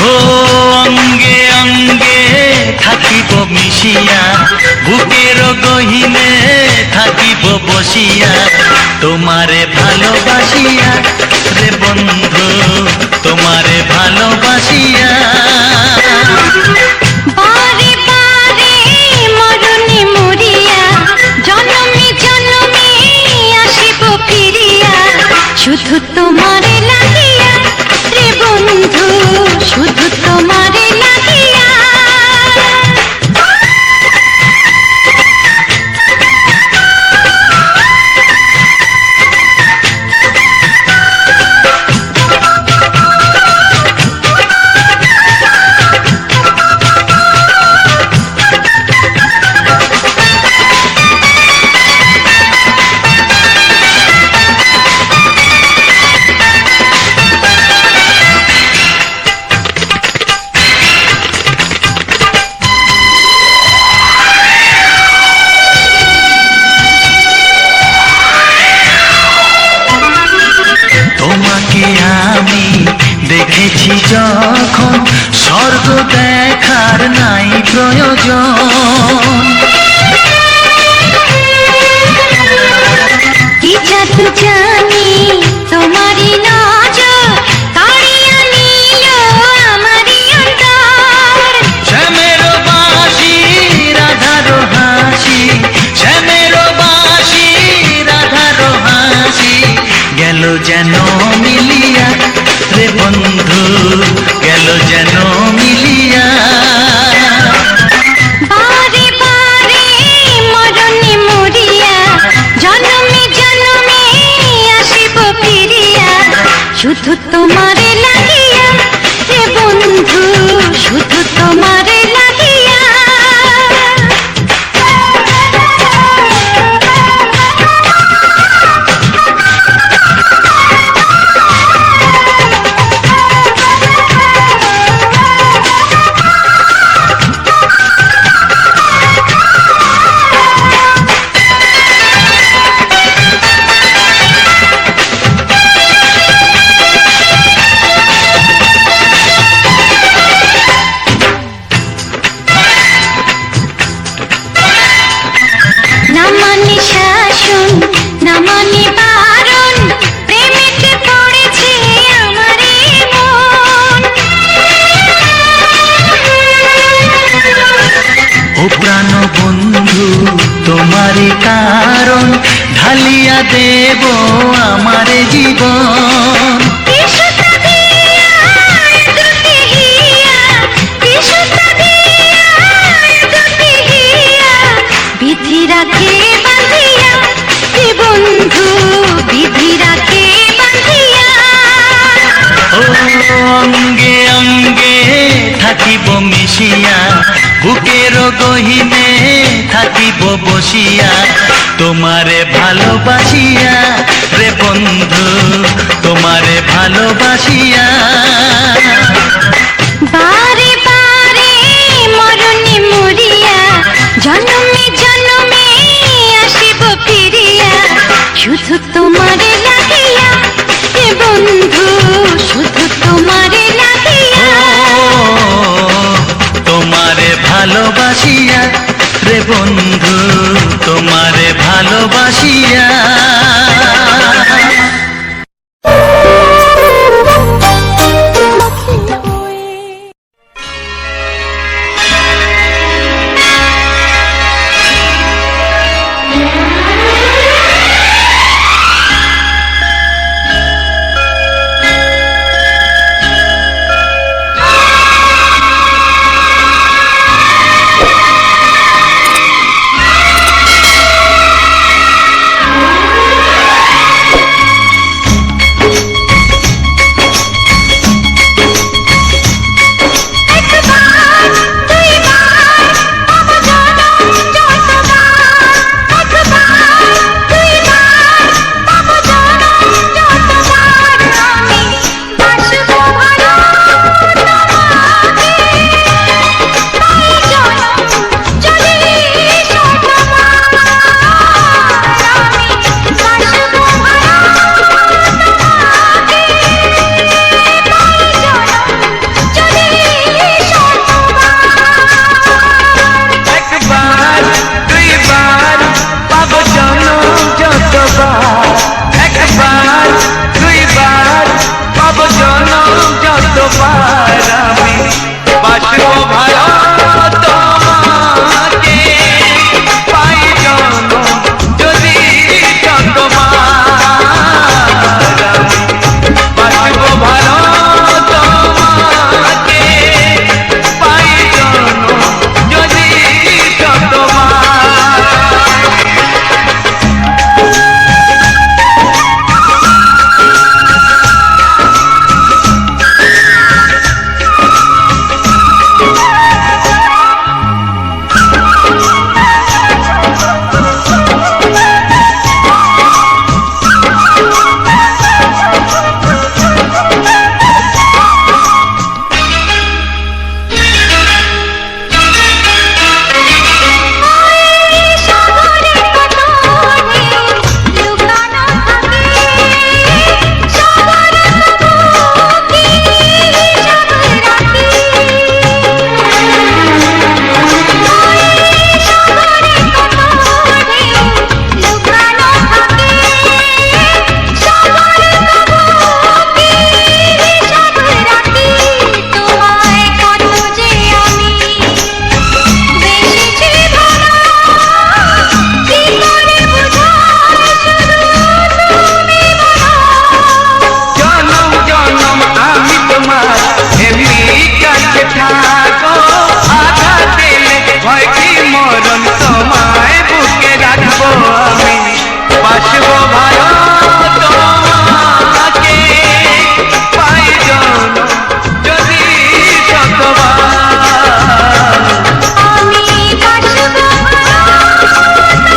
ও অঙ্গে অঙ্গে থাকিব মিশিয়া, বুকের গহিনে থাকিব বসিয়া, তোমারে ভালোবাসিয়া রে বন্ধু, তোমারে ভালোবাসিয়া। বারে বারে মরণে মরিয়া, জনমে জনমে আসিব ফিরিয়া, শুধু তোমারে লাগিয়া রে বন্ধু, শুধু তোমারে লাগিয়া। তোমাকে আমি দেখেছি যখন, স্বর্গ দেখার নাই প্রয়োজন। কি জাদু জানি তোমারই নজর, কাড়িয়া নিল আমারই অন্তর। শ্যামের বাঁশি রাধার হাসি, শ্যামের বাঁশি রাধার হাসি, গেল যেন মিলিয়া রে বন্ধু, গেল যেন মিলিয়া। বারে বারে মরণে মরিয়া, জনমে জনমে আসিব ফিরিয়া, শুধু তোমারে লাগিয়া রে বন্ধু, শুধু তোমারে লাগিয়া। না মানে শাসন, না মানে বারণ, প্রেমেতে পড়েছে আমারে মন। ও প্রাণ বন্ধু তোমারই কারণ, ঢালিয়া দেব আমারে জীবন। বিশুদ্ধ দিয়া দুটি হিয়া, বিশুদ্ধ দিয়া দুটি হিয়া, বিধি রাখে বাঁধিয়া হে বন্ধু, বিধি রাখে বাঁধিয়া। ও অঙ্গে অঙ্গে থাকিব মিশিয়া, বুকের গহিনে থাকিব বসিয়া, তোমারে ভালোবাসিয়া রে বন্ধু, তোমারে ভালোবাসিয়া। বারে বারে মরণে মরিয়া, জনমে জনমে আসিব ফিরিয়া, শুধু তোমারে লাগিয়া হে বন্ধু, শুধু তোমারে লাগিয়া। তোমারে ভালোবাসিয়া রে বন্ধু, তোমারে ভালোবাসিয়া। থাকো, আঘাত দিলে ভয় কি মরণ, তোমায় বুকে রাখবো আমি, বাসবো ভালো তোমাকে, পাই জন যদি শতবার। আমি বাসবো ভালো তোমাকে,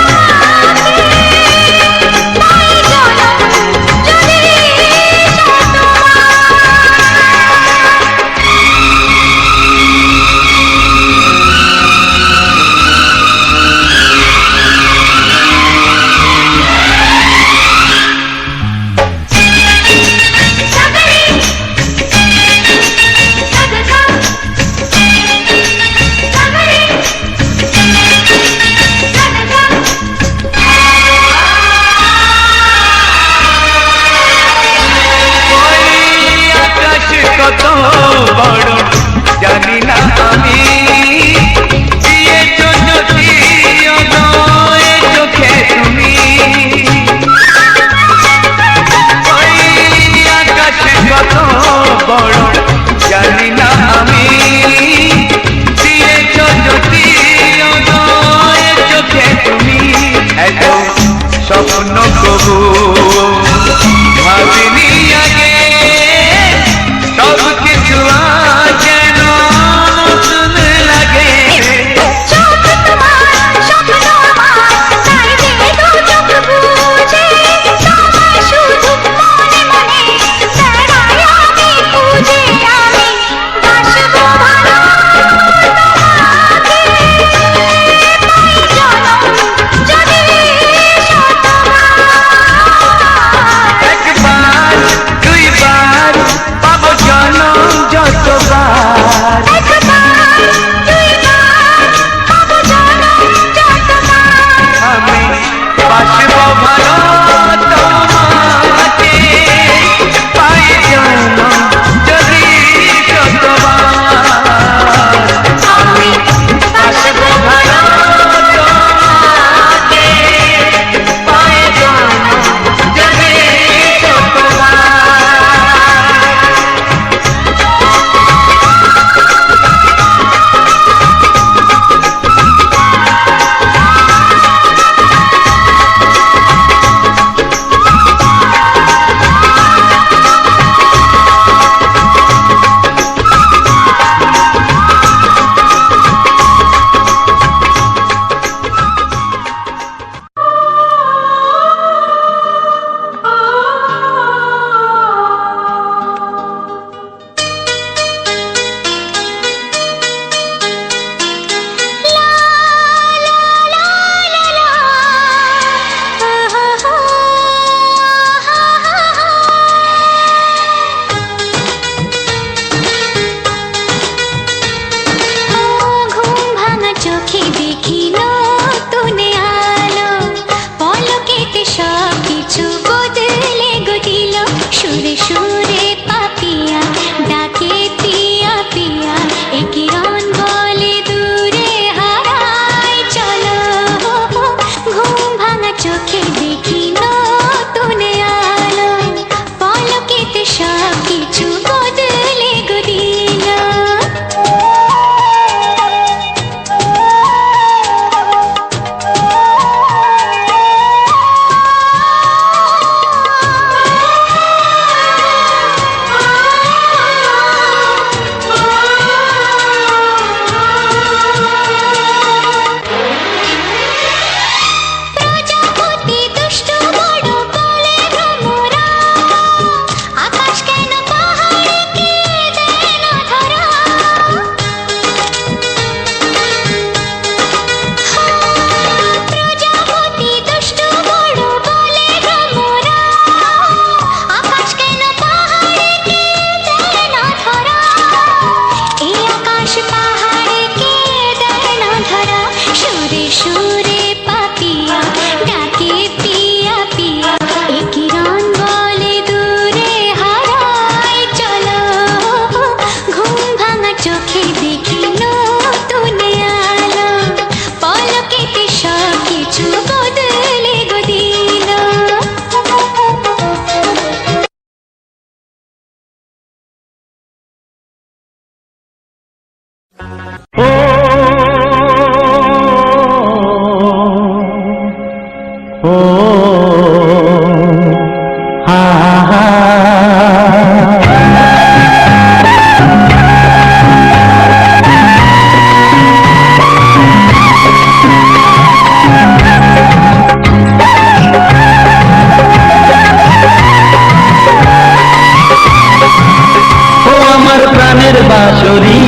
আমার প্রাণের বাঁশরি,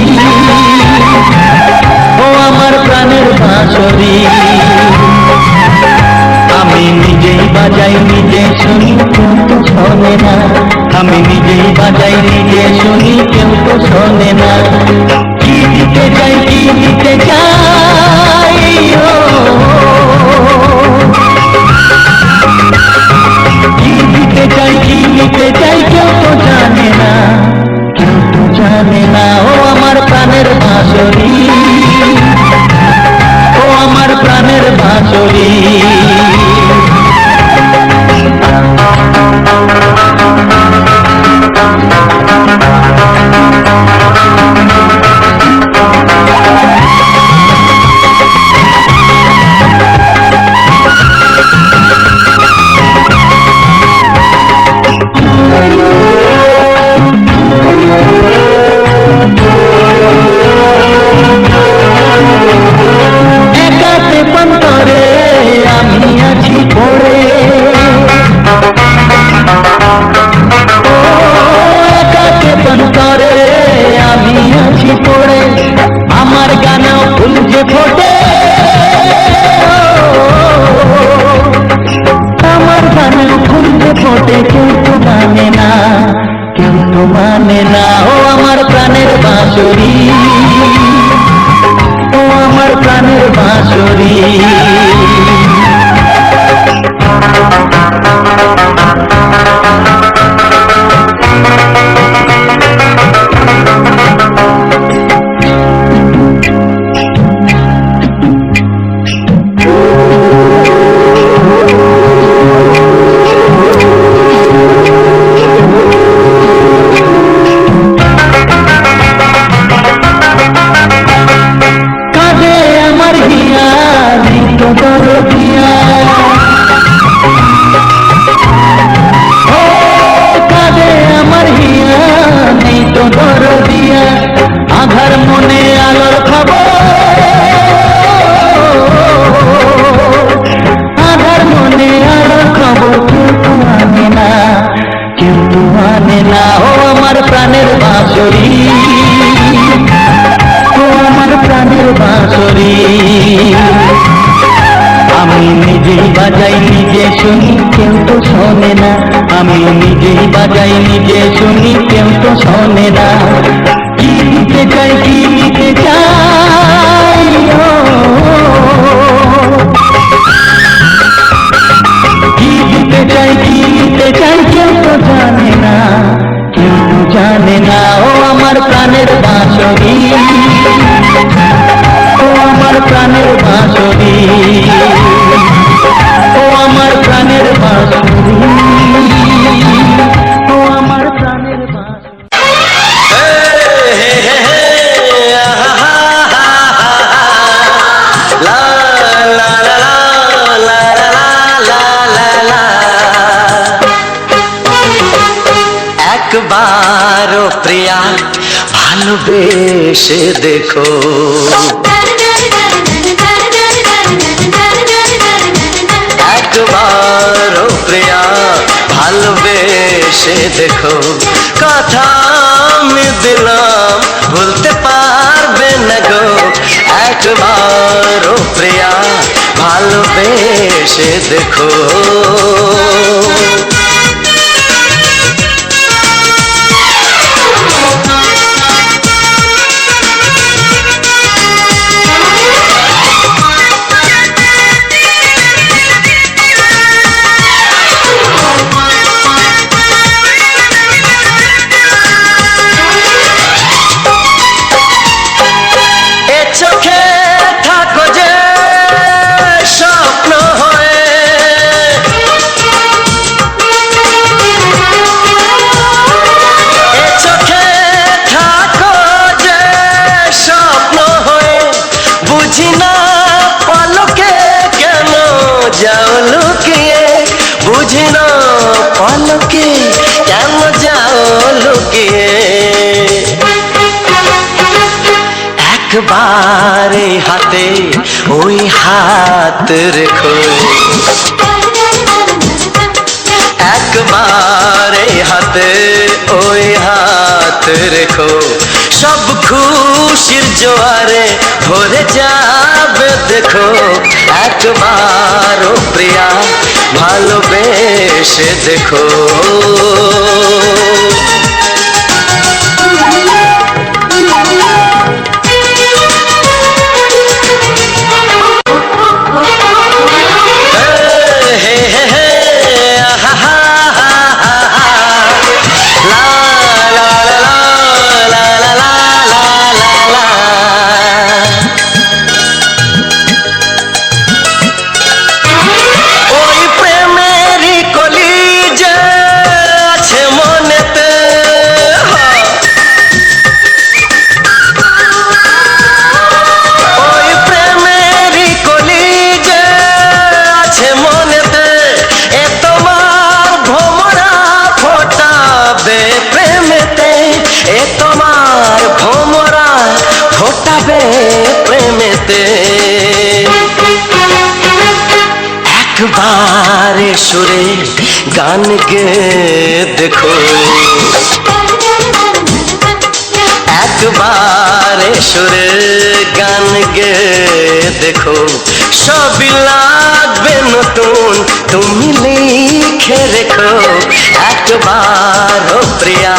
ও আমার প্রাণের বাঁশরি। আমি নিজেই বাজাই নিজে শুনি, কেউ তো শোনে না। আমি নিজেই বাজাই নিজে শুনি, কেউ তো শোনে না। কি দিতে চাই, কি দিতে চাই, ও কি দিতে চাই, কি দিতে চাই, কেউ তো জানে না, কেউ তো জানে না। ও আমার প্রাণের বাঁশরি, ও আমার প্রাণের বাঁশরি। একাতে পন্তরে আমি আছি পড়ে, ও একাতে পন্তরে আমি আছি পড়ে। আমার গানেও ফুল যে ফোটে, আমার গানেও ফুল যে ফোটে, কেউ তো মানে না, কেউ তো মানে না। ও আমার প্রাণের বাঁশরি, ও আমার প্রাণের বাঁশরি। কাঁদে আমার হিয়া, নিত দরদিয়া, ও কাঁদে আমার হিয়া, নিত দরদিয়া। আধার মনে আলোর খবর, আধার মনে আলোর খবর, কেউ তো আনে না, কেউ তো আনে না। ও আমার প্রাণের বাঁশরি, ও আমার প্রাণের বাঁশরি। আমি নিজেই বাজাই নিজে শুনি, কেউ তো শোনে না। আমি নিজেই বাজাই নিজে শুনি, কেউ তো শোনে না। কি দিতে চাই, কি দিতে চাই, ও কি দিতে চাই, কি দিতে চাই, কেউ তো জানে না, কেউ তো জানে না। ও আমার প্রাণের বাঁশরি, ও আমার প্রাণের বাঁশরি, ও আমার প্রাণের বাঁশরি, ও আমার প্রাণের বাঁশরি। একবার ও প্রিয়া ভালোবেসে দেখো, একবার ও প্রিয়া ভালোবেসে দেখো। কথা আমি দিলাম ভুলতে পারবে না গো। একবার ও প্রিয়া ভালোবেসে দেখো। এ চোখে থাকো যে স্বপ্ন হয়ে, এ চোখে থাকো যে স্বপ্ন হয়ে। বুঝি না পলকে কেন যাও লুকিয়ে, বুঝি না পলকে কেন যাও লুকিয়ে। একবার এই হাতে ওই হাত রেখো, একবার এই হাতে ওই হাত রেখো সব খুশির জোয়ারে ভরে যাবে দেখো একবার ও প্রিয়া ভালোবেসে দেখো প্রেমেতে একবার সুরে গান গে দেখো একবার সুরে গান গে দেখো সবই লাগবে নতুন তুমি লিখে রেখো একবার ও প্রিয়া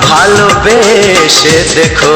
ভালোবেসে দেখো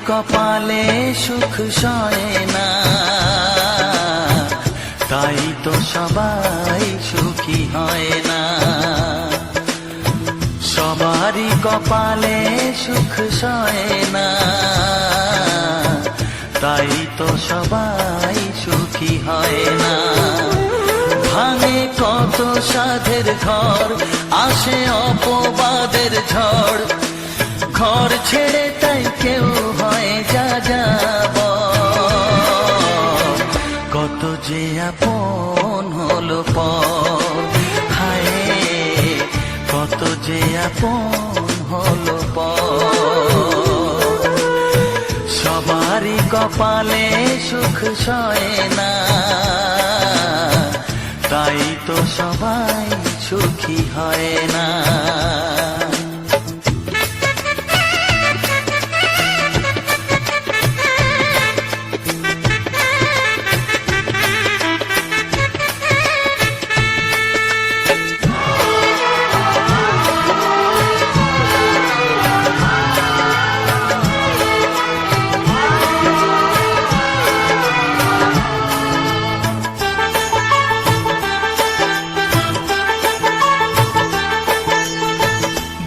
কপালে সুখ সয় না, তাই তো সবাই সুখী হয় না। সবারই কপালে সুখ সয় না, তাই তো সবাই সুখী হয় না। ভাঙে কত সাধের ঘর, আসে অপবাদের ঝড়, ঘর ছেড়ে তাই কেউ হয় যা যাব। কত যে আপন হলো পর, হায় কত যে আপন হলো পর। সবারই কপালে সুখ সয় না, তাই তো সবাই সুখী হয় না।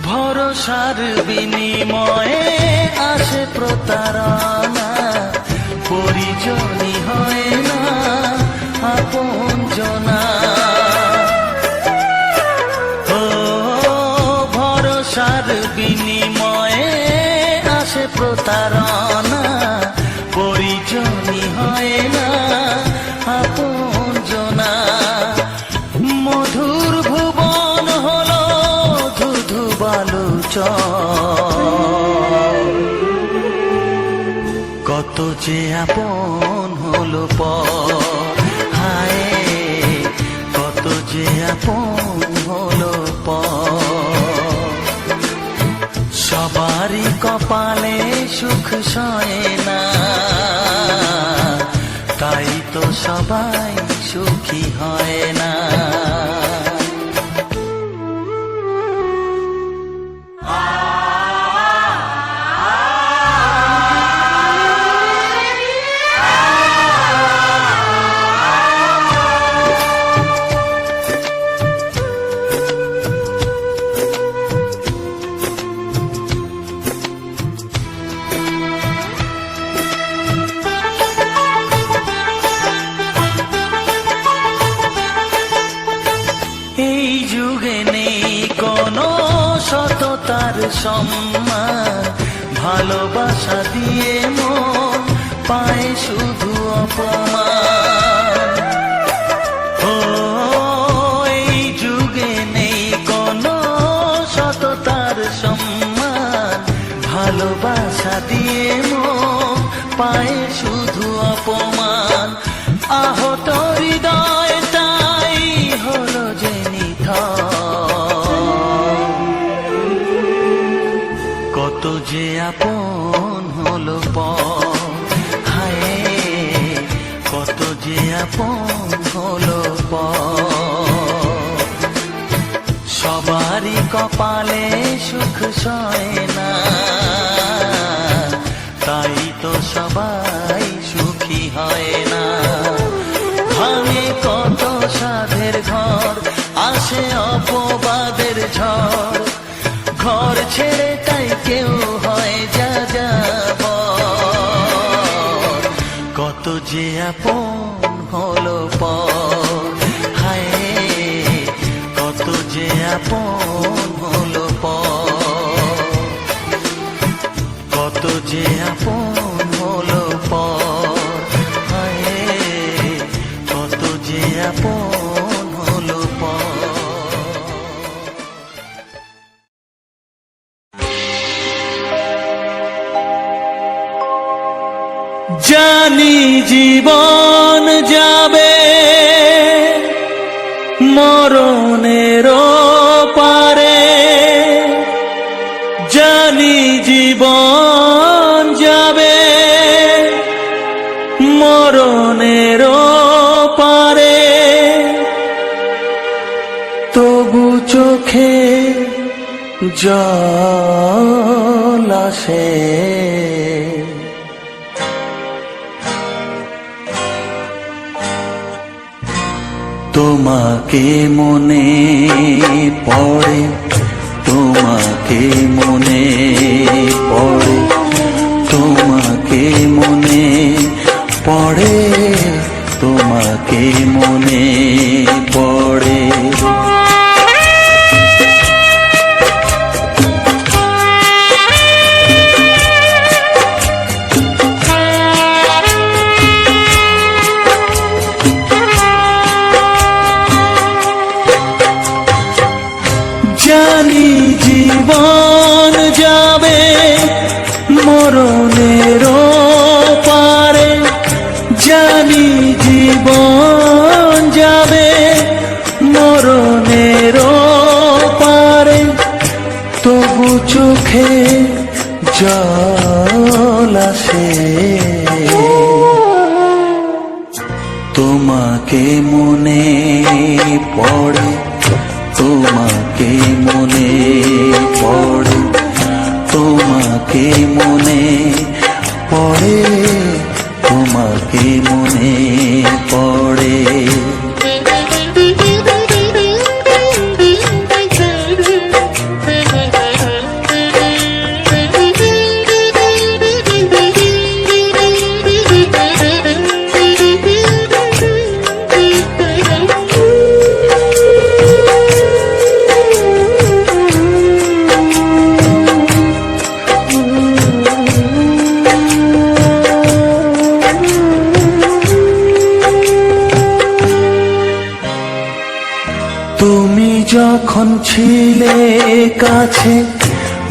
ভরসার বিনিময়ে আসে প্রতারণা, পরিজনই হয় না আপনজনা। ও ভরসার বিনিময়ে আসে প্রতারণা, পরিজনই হয় না আপনজনা। মধুর ভুবন হলো ধুধু বালুচর, কত যে আপন হলো পর, হায় কত যে আপন হলো পর। সবারই কপালে সুখ সয় না, তাই তো সবাই সুখী হয় না। এই যুগে নেই কোনো সততার সম্মান, ভালোবাসা দিয়ে মন পায় শুধু অপমান। ও এই যুগে নেই কোনো সততার সম্মান, ভালোবাসা দিয়ে মন পায় শুধু অপমান। আহত হৃদয় তাই হলো যে কত যে আপন হলো পর, হায় কত যে আপন হলো পর। সবারই কপালে সুখ সয় না, তাই তো সবাই সুখী হয় না। ভাঙে কত সাধের ঘর, আসে অপবাদের ঝড়, ঘর ছেড়ে তাই কেউ হয় যা যাব। কত যে আপন হলো পর, হায় কত যে আপন হলো পর। কত যে আপন হলো পর, হায় কত যে আপন হলো পর। জানি জীবন যাবে মরণের পারে, জানি জীবন যাবে মরণের পারে, তবু চোখে জল আসে তোমাকে মনে পড়ে, তোমাকে মনে পড়ে, তোমাকে মনে পড়ে, তোমাকে মনে পড়ে। জানি জীবন যাবে মরণের পারে, জানি জীবন যাবে মরণের পারে, তবু চোখে জল আসে। তোমাকে মনে পড়ে, তোমাকে মনে পড়ে, তোমাকে মনে পড়ে, তোমাকে মনে পড়ে। তুমি যখন ছিলে কাছে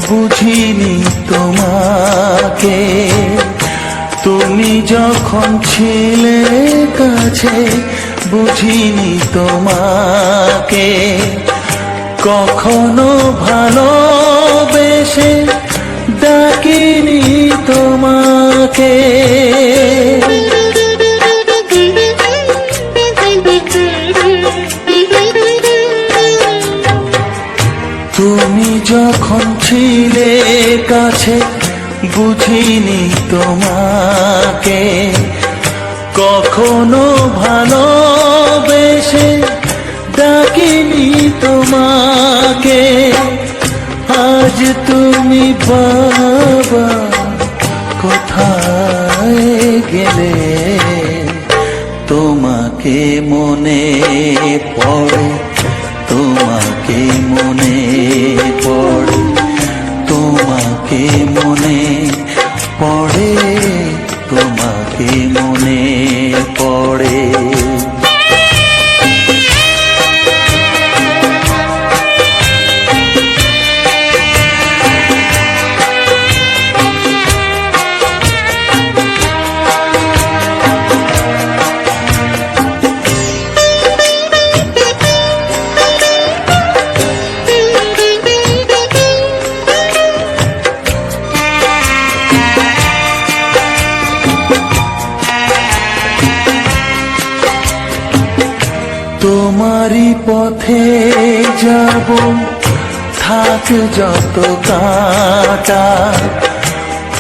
বুঝিনি তোমাকে, তুমি যখন ছিলে কাছে বুঝিনি তোমাকে, কখনো ভালোবেসে ডাকিনি তোমাকে। তুমি যখন ছিলে কাছে বুঝিনি তোমাকে, কখনো ভালোবেসে ডাকিনি তোমাকে। আজ তুমি বাবা কোথায় গেলে, তোমাকে মনে পড়ে, তোমাকে মনে পড়ে, তোমাকে মনে পড়ে, তোমাকে মনে পড়ে। তোমারই পথে যাব থাক যত কাঁটা,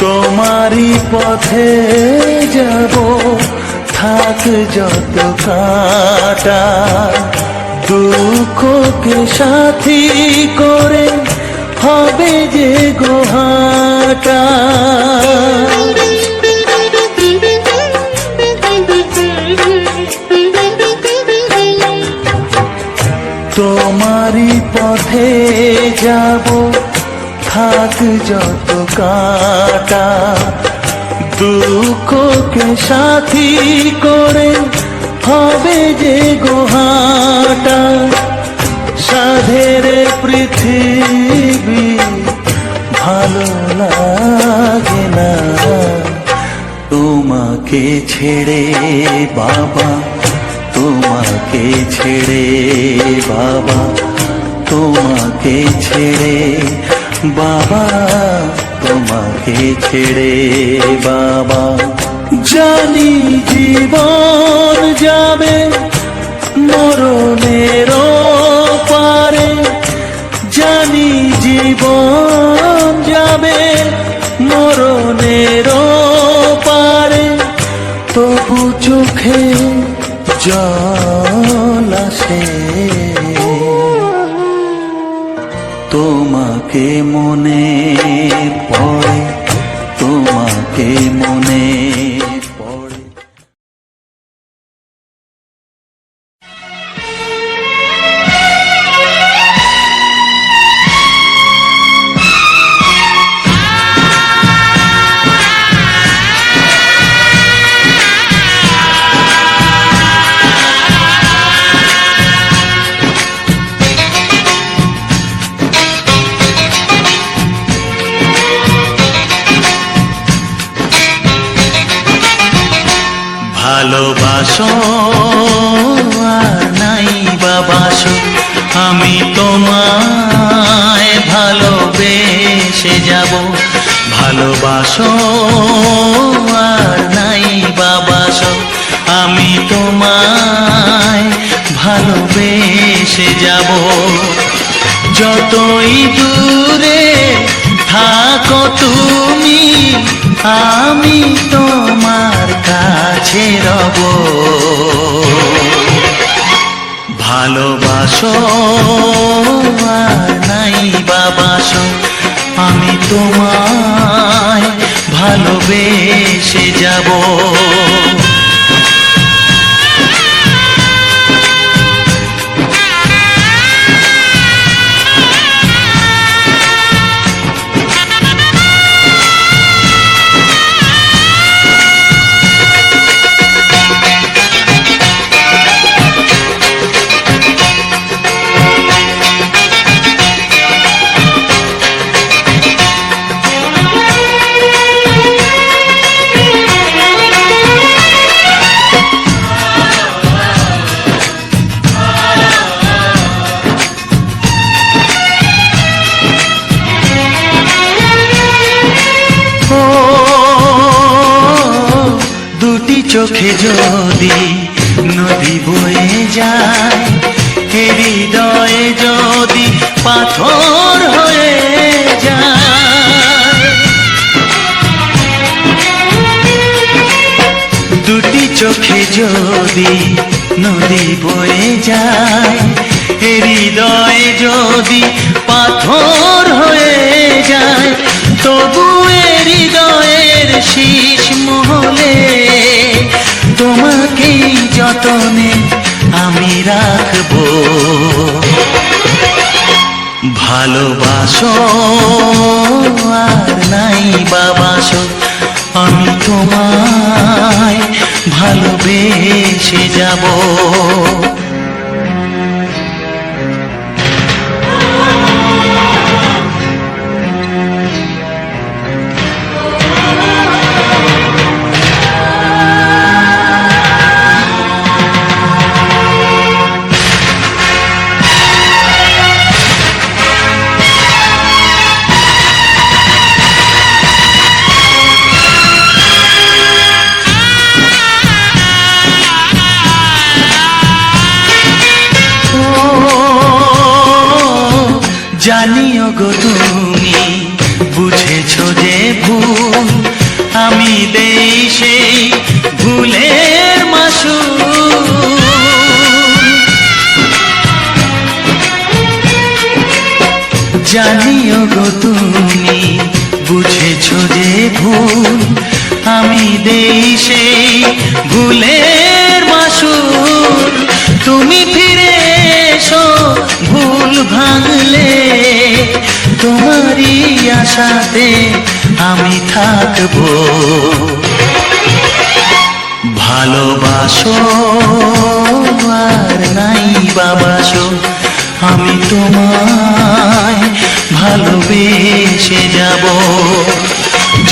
তোমারই পথে যাব থাক যত কাঁটা, দুঃখকে সাথী করে হবে যে গোহাটা। তোমারই পথে যাব থাক যত কাঁটা, দুঃখকে সাথী করে হবে যে গোহাটা। সাধের পৃথিবী ভালো লাগে না তোমাকে ছেড়ে বাবা, তোমাকে ছেড়ে বাবা, তোমাকে ছেড়ে বাবা, তোমাকে ছেড়ে বাবা। জানি জীবন যাবে মরণের পারে, জানি জীবন যাবে মরণের পারে, তবু চোখে জল আসে তোমাকে মনে পড়ে, তোমাকে মনে পড়ে। ভালোবাসো আর নাই বাবাসো, আমি তোমায় ভালোবেসে যাব। ভালোবাসো আর নাই বাবাসো, আমি তোমায় ভালোবেসে যাব। যতই দূরে থাকো তুমি, আমি তোমার কাছে রব। ভালোবাসো আর নাই বাবাসো, আমি তোমায় ভালোবেসে যাব। চোখে যদি নদী বয়ে যায়, হৃদয়ে যদি পাথর হয়ে যায়। দুটি চোখে যদি নদী বয়ে যায়, হৃদয়ে যদি পাথর হয়ে যায়, তবু হৃদয়ের শীষ মহলে তোমাকেই যতনে আমি রাখবো। ভালোবাসো আর নাই বাবাসো, আমি তোমায় ভালোবেসে যাব। জানিও গো তুমি বুঝেছো যে ভুল, আমি দেই সেই ভুলের মাসুল। জানিও গো তুমি বুঝেছো যে ভুল, আমি দেই সেই ভুলের মাসুল। তুমি ফিরে এসো ভুল ভাঙলে, তোমারই আশাতে আমি থাকবো। ভালোবাসো আর নাই বাবাসো, আমি তোমায় ভালোবেসে যাব।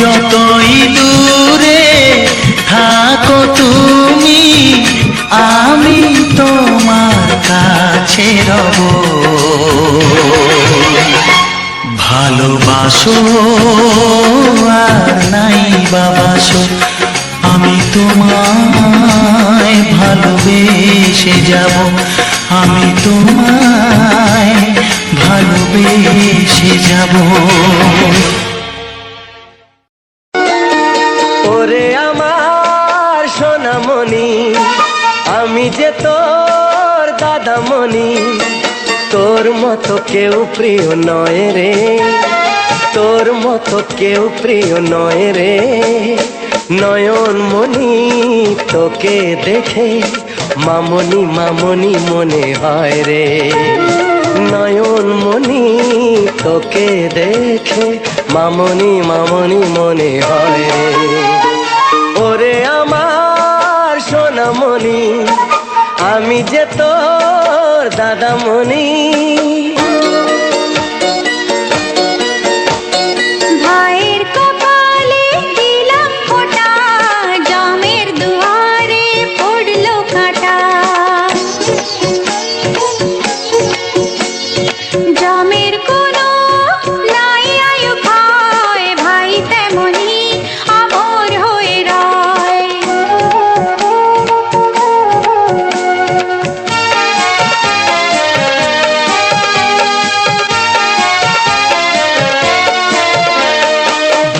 যতই দূরে থাকো তুমি, আমি তোমার কাছে রব। ভালোবাসো আর নাই বাবাসো, আমি তোমায় ভালোবেসে যাব। আমি তোমায় ভালোবেসে যাব। ওরে আমার সোনামণি, আমি যে তোর দাদামণি, তোর মতো কেউ প্রিয় নয় রে, তোর মতো কেউ প্রিয় নয় রে। নয়ন মনি তোকে দেখে মামনি মামনি মনে হয় রে, নয়ন মনি তোকে দেখে মামনি মামনি মনে হয় রে। ওরে আমার সোনামণি, আমি যে তোর দাদামণি। ভাইয়ের কপালে দিলাম ফোঁটা, জামের দুয়ারে পড়লো কাঁটা। জামের কোনো নাই আয়ু ভাই, ভাই তেমনি আমর হয়ে রয়।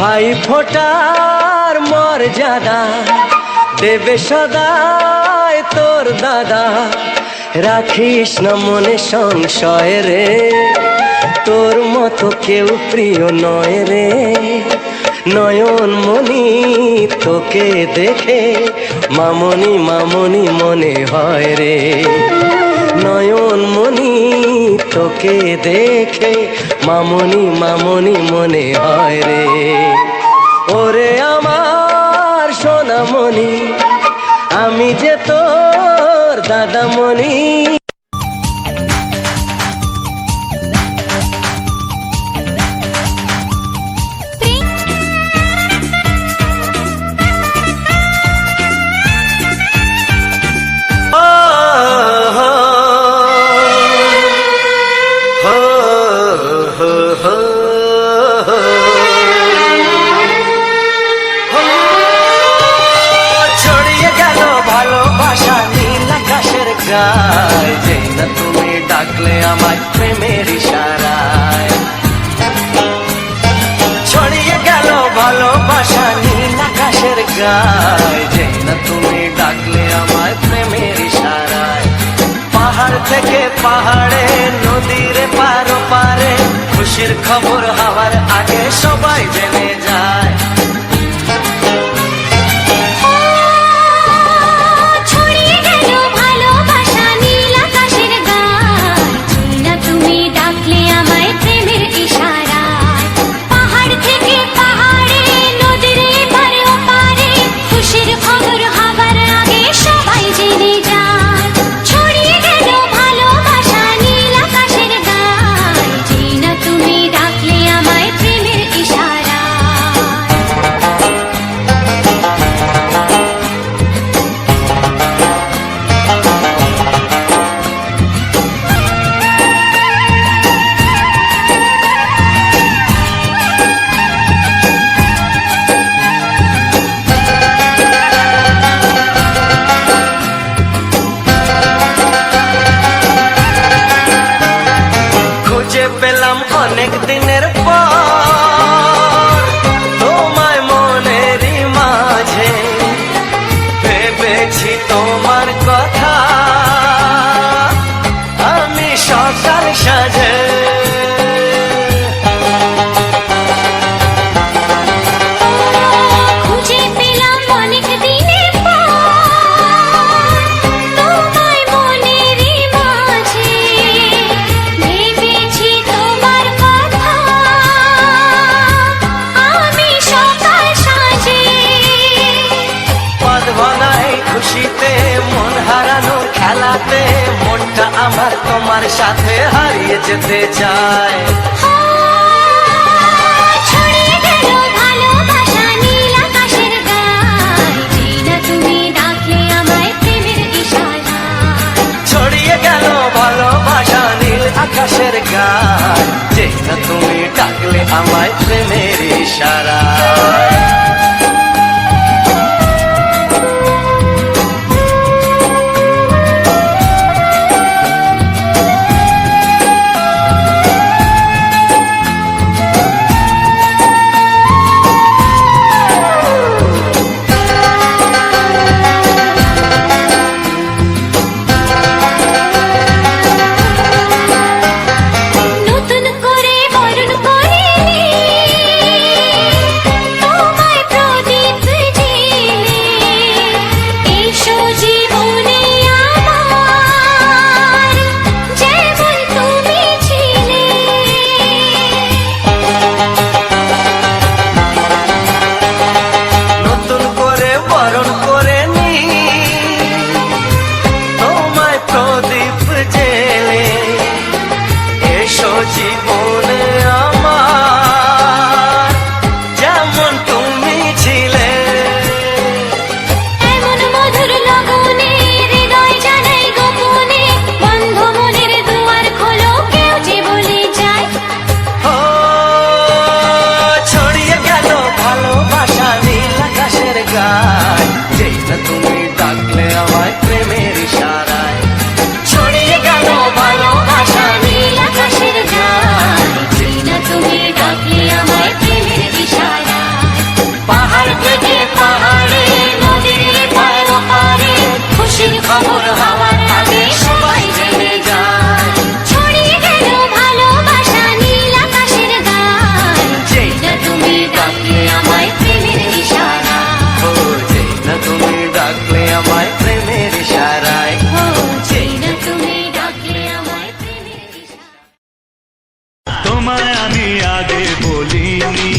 ভাই ফোটার মর্যাদা দেবে সদাই তোর দাদা, রাখিস না মনে সংশয় রে, তোর মতো কেউ প্রিয় নয় রে। নয়ন মনি তোকে দেখে মামনি মামনি মনে হয় রে, নয়ন মনি তোকে দেখে মামনি মামনি মনে হয় রে। ওরে আমার সোনামণি, আমি যে তোর দাদামণি। ছড়িয়ে গেল ভালোবাসা নীল আকাশের গায়, যেই না তুমি ডাকলে আমায় প্রেমের ইশারায়। ছড়িয়ে গেল ভালোবাসা নীল আকাশের গায়, যেই না তুমি ডাকলে আমায় প্রেমের ইশারায়। পাহাড় থেকে পাহাড়ে নদীর পারো পারে, খুশির খবর হওয়ার আগে সবাই জেনে যায়। ছড়িয়ে গেল ভালোবাসা নীল আকাশের গায়, যেই না তুমি ডাকলে আমায় প্রেমের ইশারায়। পাহাড় থেকে পাহাড়ে নদীর এপারে ওপারে, খুশির খবর হবার আগে সবাই জেনে যায়। ছড়িয়ে গেল ভালোবাসা নীল আকাশের গায়, যেই না তুমি ডাকলে আমায় প্রেমের ইশারায়। খুঁজে পেলাম অনেক দিনের পর তোমায় মনেরই মাঝে, ভেবেছি তোমার কথা আমি সকাল সাজে। খুঁজে পেলাম অনেক দিনের পর তোমায় মনেরই মাঝে, ভেবেছি তোমার কথা আমি সকাল সাজে। পদ ভাঙাই খুশিতে মন হারানোর খেলাতে, মনটা আমার তোমার সাথে হারিয়ে যেতে চায়। ছড়িয়ে গেল ভালোবাসা নীল আকাশের গায়, যেই না তুমি ডাকলে আমায় প্রেমের ইশারায়। ছড়িয়ে গেল ভালোবাসা নীল আকাশের গায়, যেই না তুমি ডাকলে আমায় প্রেমের ইশারায়। খবর হওয়ার আগে সবাই জেনে যায় ছড়িয়ে গেল ভালোবাসা নীল আকাশের গায় যেই না তুমি ডাকলে আমায় প্রেমের ইশারা ও যেই না তুমি ডাকলে আমায় প্রেমের ইশারায় ও যেই না তুমি ডাকলে আমায় প্রেমের ইশারা তোমায় আমি আগে বলিনি,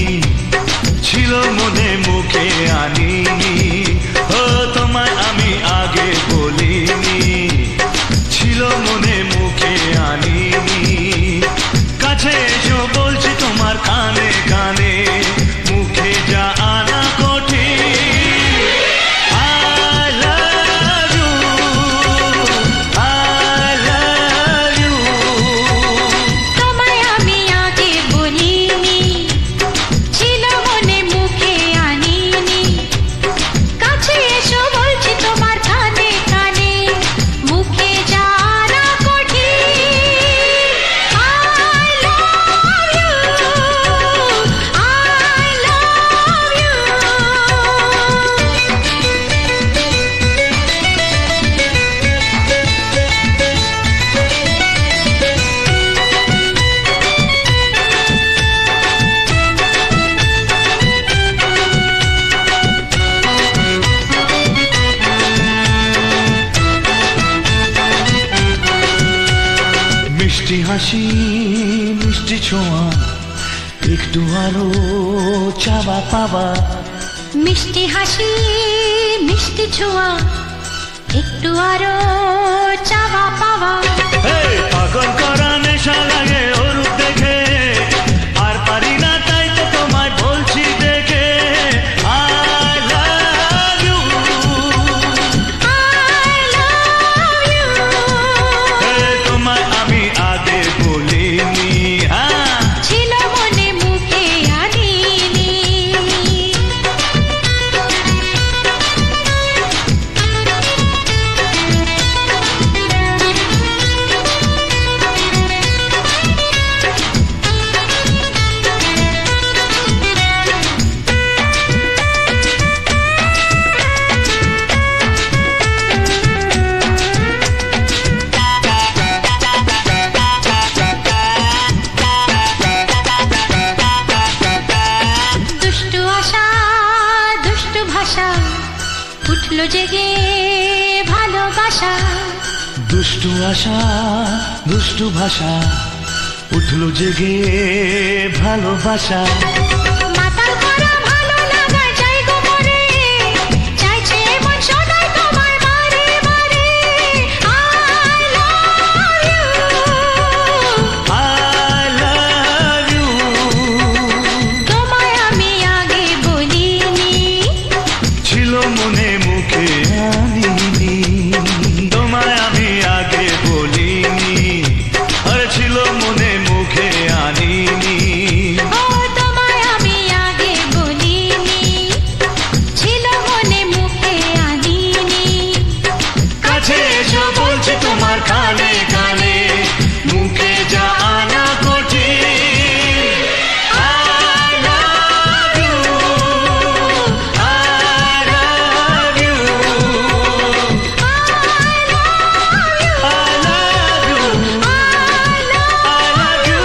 ছিল মনে মুখে আনিনি। ও তোমায় আমি আগে বলিনি, ছিল মনে মুখে আনিনি। কাছে এসো বলছি তোমার কানে কানে, মুখে যা আনা কঠিন। I love you, I love you। তোমায় আমি আগে বলিনি, ছিল মনে মুখে আনিনি। কাছে এসো বলছি তোমার কানে কানে, মুখে জানা কঠিন। I love you, I love you। মিষ্টি হাসি মিষ্টি ছোঁয়া, একটু আরো চাওয়া পাওয়া। মিষ্টি হাসি মিষ্টি ছোঁয়া, একটু আরো চাওয়া পাওয়া। এই পাগল করা নেশা লাগে ওর রূপ দেখে, আর পারি না তাই তো তোমায় বলছি দেখে। I love you, I love you। এই তোমায় আমি আগে বলিনি। হ্যাঁ ছিল মনে মুখে আনিনি। দুষ্টু আশা দুষ্টু ভাষা, উঠলো জেগে ভালোবাসা। দুষ্টু আশা দুষ্টু ভাষা, উঠলো জেগে ভালোবাসা। মাতাল করা ভালো লাগা যাই গো মরে, চাইছে মন সদাই তোমায় বারে বারে। I love you, I love you, তোমায় আমি আগে বলিনি। ছিল মনে মুখে আনিনি। তোমায় আমি আগে বলিনি, আরে ছিল মনে মুখে আনিনি। ও তোমায় আমি আগে বলিনি, ছিল মনে মুখে আনিনি। কাছে এসো বলছি তোমার কানে কানে, মুখে যা আনা কঠিন। I love you, I love you, I love you, I love you।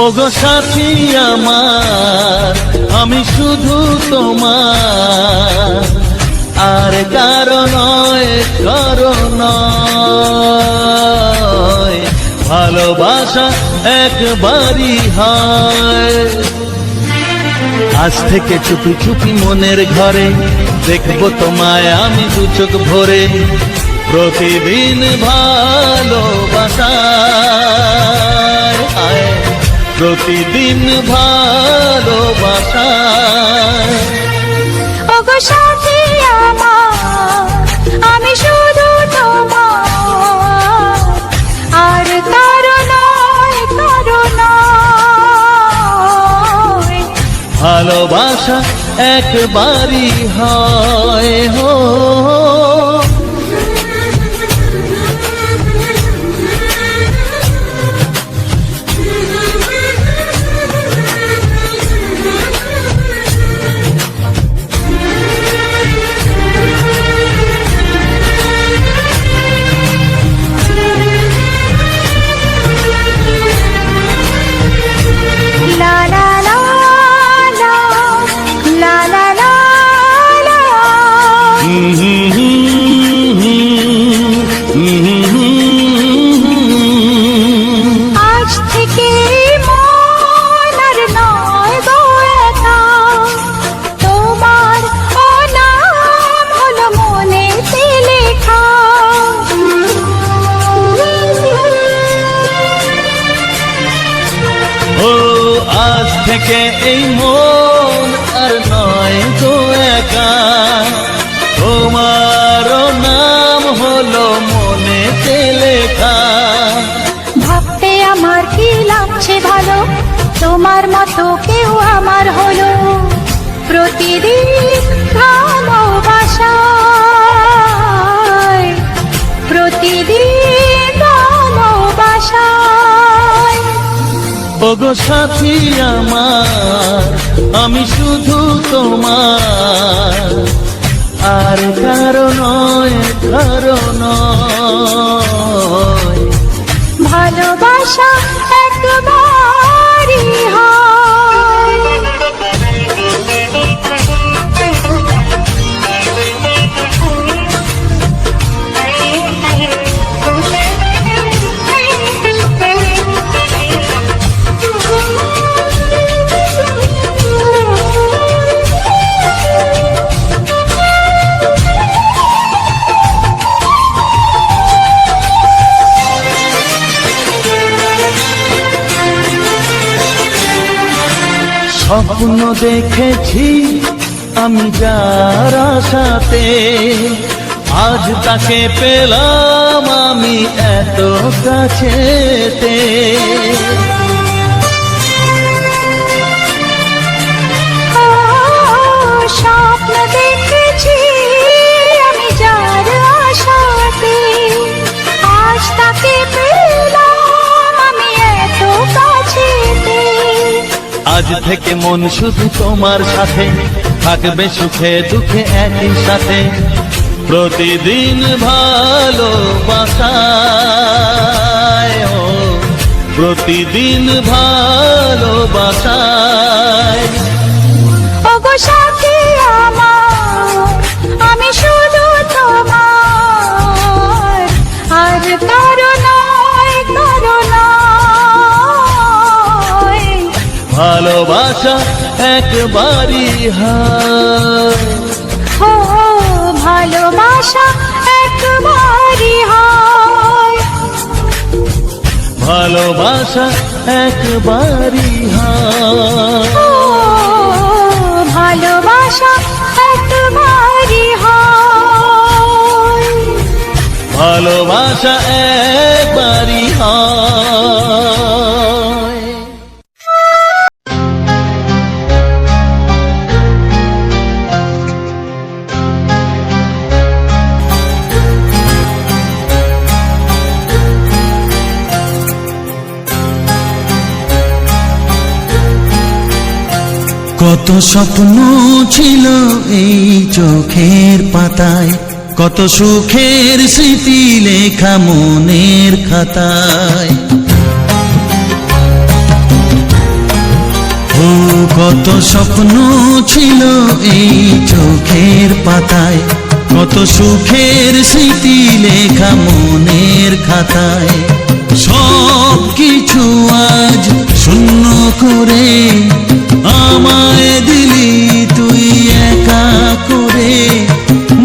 ওগো সাথী আমার, আমি শুধু তোমার, আর কারো নয়, কারো নয়। ভালোবাসা একবারই হয়। আজ থেকে চুপি চুপি মনের ঘরে দেখবো তোমায় আমি দু চোখ ভরে। প্রতিদিন ভালোবাসায়, প্রতিদিন ভালোবাসায়। ওগো সাথী আমার, আমি শুধু তোমার, আর কারো নয়, কারো নয়। ভালোবাসা একবারই হয় হো। লা লা লা লা, লা লা লা লা। আজ থেকে মন আর নয় গো একা, তোমার নাম হলো মনেতে লেখা। ও আজ থেকে এই মন আর নয় তো একা, তোমার নাম হলো মনেতে লেখা। ভাবতে আমার কি লাগছে ভালো, তোমার মতো কেউ আমার হলো। প্রতিদিন ভালোবাসায়, প্রতিদিন ভালোবাসায়। ওগো সাথী আমার, আমি শুধু তোমার, আর কারো নয়, কারো নয়। ভালোবাসা একবারই হয়। স্বপ্ন দেখেছি আমি যার আশাতে, আজ তাকে পেলাম আমি এত কাছেতে। স্বপ্ন দেখেছি আমি যার আশাতে, আজ তাকে পেলাম আমি এত কাছেতে। আজ থেকে মন শুধু তোমার সাথে, থাকবে সুখে দুঃখে একই সাথে। প্রতিদিন ভালোবাসায়, ও প্রতিদিন ভালোবাসায়। ওগো সাথী আমার, আমি শুধু তোমার, আর কারো নয়, কারো নয়। ভালোবাসা একবারই হয়। ও ভালোবাসা একবারই হয়। ভালোবাসা একবারই হয়। ও ভালোবাসা একবারই হয়। ভালোবাসা একবারই হয়। কত স্বপ্ন ছিল এই চোখের পাতায়, কত সুখের স্মৃতি লেখা মনের খাতায়। কত স্বপ্ন ছিল এই চোখের পাতায়, কত সুখের স্মৃতি লেখা মনের খাতায়। সব কিছু আজ শূন্য করে আমায় দিলি তুই একা করে,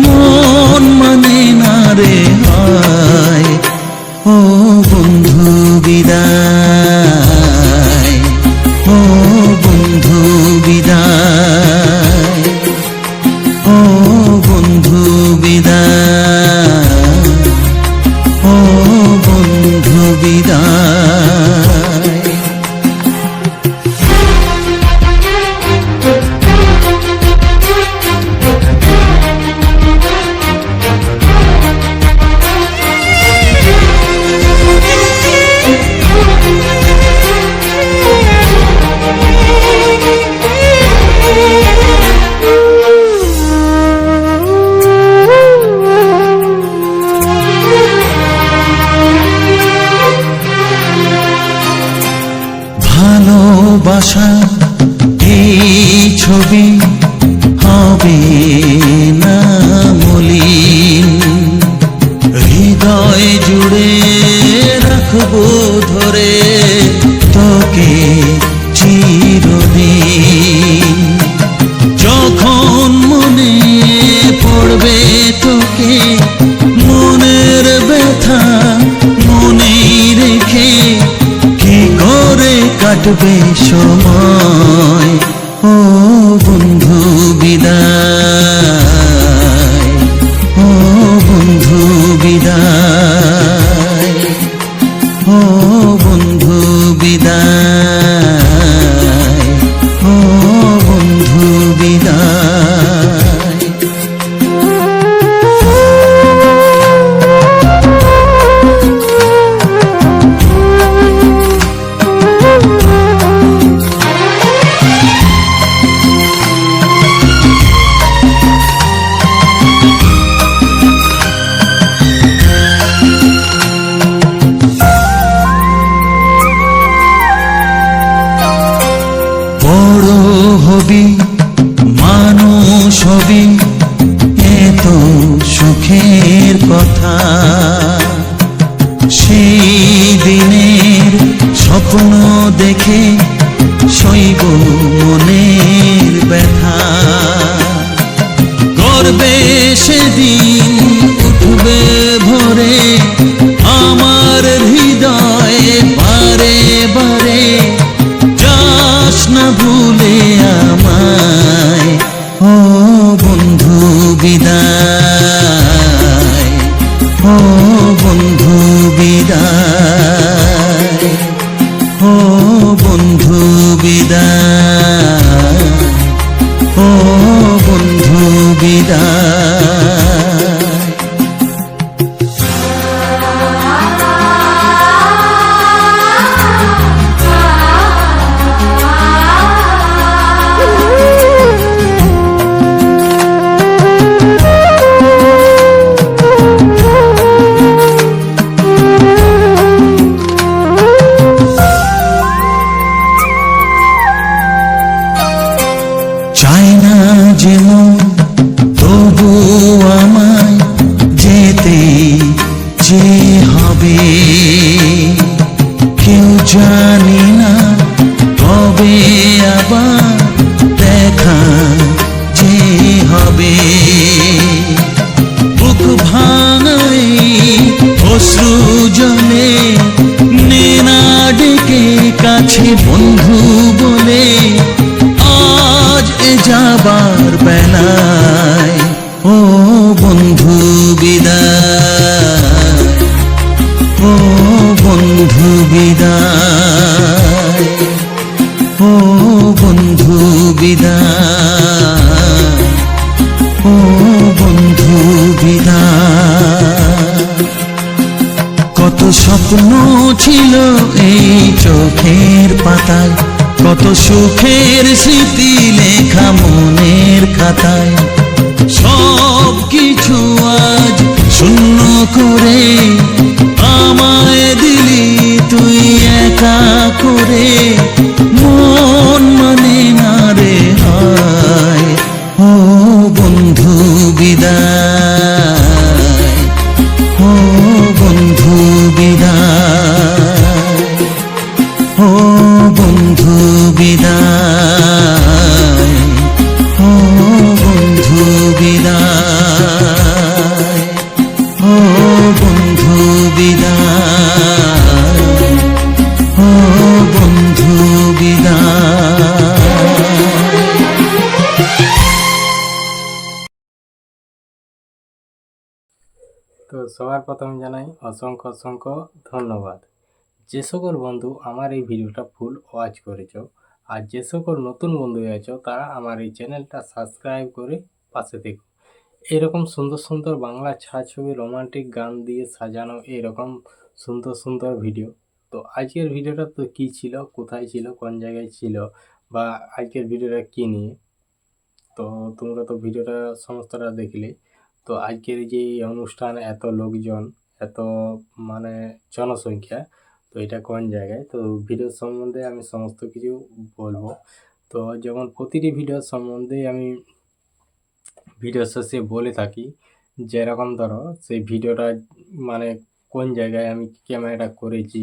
মন মানে না রে হায়। ও বন্ধু বিদায়, ও বন্ধু বিদায়, ও বন্ধু বিদায়, ও বন্ধু বিদায়। ভালোবাসা এই ছবি হবে না মলিন, হৃদয় জুড়ে রাখবো ধরে তোকে চিরদিন। যখন মনে পড়বে তোকে মনের ব্যথা মনেই রেখে, কি করে কাটবে সময়। ও বন্ধু বিদায়, ও বন্ধু বিদায়, ও বন্ধু বিদায়, ও বন্ধু বিদায়। বড় হবি মানুষ হবি এত সুখের কথা, সেই দিনের স্বপ্ন দেখে সইব মনের ব্যথা। গর্বে সেদিন উঠবে ভরে আমার হৃদয়ে বারে বারে, যাস না ভুলে আমায়। ও বন্ধু বিদায়, ও বন্ধু বিদায়, ও বন্ধু বিদায়, ও বন্ধু বিদায়। চাই না যেমন তবু আমায় যেতে যে হবে, কেউ জানি না কবে আবার দেখা যে হবে। বুক ভাঙাই অশ্রু জলে নেনা ডেকে কাছে বন্ধু বলে, আজ এ যাবার বেলায়। ও বন্ধু বিদায়, ও বন্ধু বিদায়, ও বন্ধু বিদায়, ও বন্ধু বিদায়। কত স্বপ্ন ছিল এই চোখের পাতায়, কত সুখের স্মৃতি লেখা মনের খাতায়। সব কিছু আজ শূন্য করে আমায় দিলি তুই একা করে, মন মানে না বিদায়, ও বন্ধু বিদায়, ও বন্ধু বিদায়। তো সবার প্রথম জানাই অসংখ্য অসংখ্য ধন্যবাদ। যে সকল বন্ধু আমার এই ভিডিওটা ফুল ওয়াচ করেছো, আর যে সকল নতুন বন্ধু আছো তারা আমার এই চ্যানেলটা সাবস্ক্রাইব করে পাশে থেকো। এরকম সুন্দর সুন্দর বাংলা ছায়াছবি রোমান্টিক গান দিয়ে সাজানো এরকম সুন্দর সুন্দর ভিডিও। তো আজকের ভিডিওটা তো কী ছিল, কোথায় ছিল, কোন জায়গায় ছিল, বা আজকের ভিডিওটা কী নিয়ে, তো তোমরা তো ভিডিওটা সমস্তটা দেখলে। তো আজকের এই যে এই অনুষ্ঠান, এত লোকজন, এত মানে জনসংখ্যা, তো এটা কোন জায়গায়, তো ভিডিও সম্বন্ধে আমি সমস্ত কিছু বলবো। তো যেমন প্রতিটি ভিডিও সম্বন্ধে আমি ভিডিও শেষে বলে থাকি, যেরকম ধরো সেই ভিডিওটা মানে কোন জায়গায় আমি ক্যামেরাটা করেছি,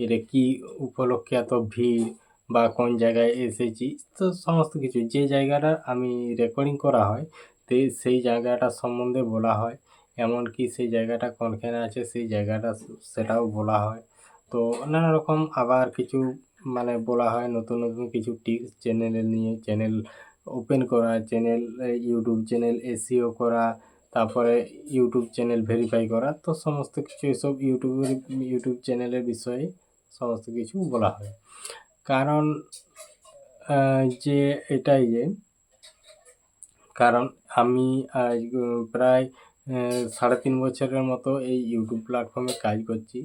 এটা কি উপলক্ষে এত ভিড়, বা কোন জায়গায় এসেছি, তো সমস্ত কিছু যে জায়গাটা আমি রেকর্ডিং করা হয় তো সেই জায়গাটা সম্বন্ধে বলা হয়। এমনকি সেই জায়গাটা কোনখানে আছে সেই জায়গাটা সেটাও বলা হয়। তো নানা রকম আবার কিছু মানে বলা হয়, নতুন নতুন কিছু টিপস চ্যানেলের নিয়ে, চ্যানেল ওপেন করা, চ্যানেল ইউটিউব চ্যানেল এসইও করা, তারপরে ইউটিউব চ্যানেল ভেরিফাই করা, তো সমস্ত কিছু এসব ইউটিউব চ্যানেলের বিষয়ে সমস্ত কিছু বলা হয়। কারণ যে এটাই যে কারণ আমি আজ প্রায় 3.5 বছরের মতো এই ইউটিউব প্ল্যাটফর্মে কাজ করছি।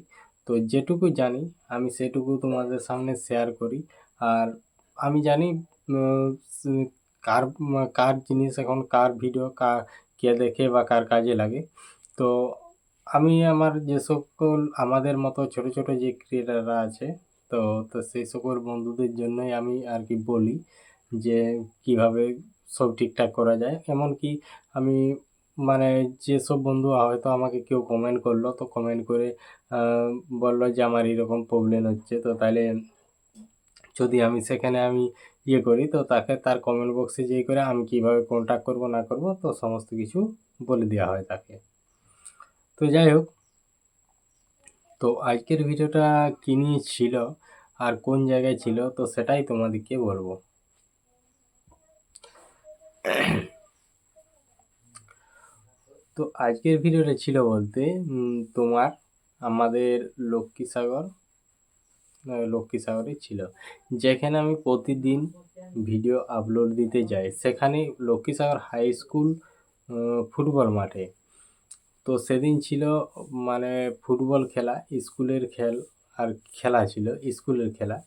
তো যেটুকু জানি আমি সেটুকু তোমাদের সামনে শেয়ার করি। আর আমি জানি কার কার জিনিস এখন, কার ভিডিও কে দেখে বা কার কাজে লাগে। তো আমি আমার যে সকল আমাদের মতো ছোট ছোট যে ক্রিয়েটাররা আছে, তো তো সেই সকল বন্ধুদের জন্যই আমি আর কি বলি যে কিভাবে সব ঠিকঠাক করা যায়। এমনকি আমি মানে যেসব বন্ধু হয়তো আমাকে কেউ কমেন্ট করলো, তো কমেন্ট করে বললো যে আমার এরকম প্রবলেম হচ্ছে, তো তাইলে যদি আমি সেখানে আমি ইয়ে করি, তো তাকে তার কমেন্ট বক্সে যেয়ে করে আমি কিভাবে কন্ট্যাক্ট করব না করব, তো সমস্ত কিছু বলে দেওয়া হয় তাকে। তো যাই হোক, তো আজকের ভিডিওটা কী নিয়ে ছিল আর কোন জায়গায় ছিল, তো সেটাই তোমাদেরকে বলবো। তো আজকের ভিডিওটা ছিল বলতে তোমার আমাদের লক্ষ্মীসাগরে ছিল, যেখানে আমি প্রতিদিন ভিডিও আপলোড দিতে যাই। সেখানে লক্ষ্মীসাগর হাই স্কুল ফুটবল মাঠে। তো সেদিন ছিল মানে ফুটবল খেলা, স্কুলের আর খেলা ছিল স্কুলের খেলা,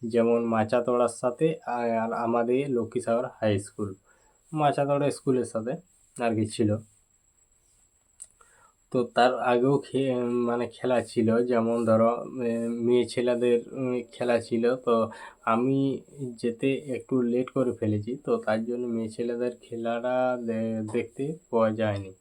যেমন মাচাতড়ার সাথে আর আমাদের লক্ষ্মীসাগর হাই স্কুল, মাচাতড়া স্কুলের সাথে আর কি ছিল। তো তার আগেও মানে খেলা ছিল, যেমন ধরো মেয়ে ছেলেদের খেলা ছিল। তো আমি যেতে একটু লেট করে ফেলেছি, তো তার জন্য মেয়ে ছেলেদের খেলাটা দেখতে পাওয়া যায়নি।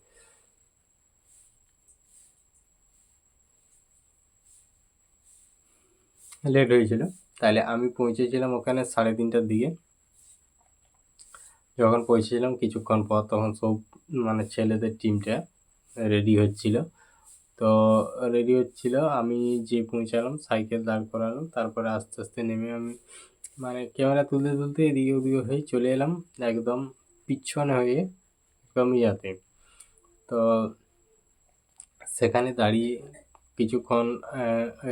লেট হয়েছিল, তাহলে আমি পৌঁছেছিলাম ওখানে 3:30টার দিকে। যখন পৌঁছেছিলাম কিছুক্ষণ পর, তখন সব মানে ছেলেদের টিমটা রেডি হচ্ছিল। তো রেডি হচ্ছিল, আমি যে পৌঁছালাম সাইকেল দাঁড় করালাম, তারপরে আস্তে আস্তে নেমে আমি মানে ক্যামেরা তুলতে তুলতে এদিকে ওদিকে হয়ে চলে এলাম একদম পিছনে হয়ে একদম ইয়াতে। তো সেখানে দাঁড়িয়ে কিছুক্ষণ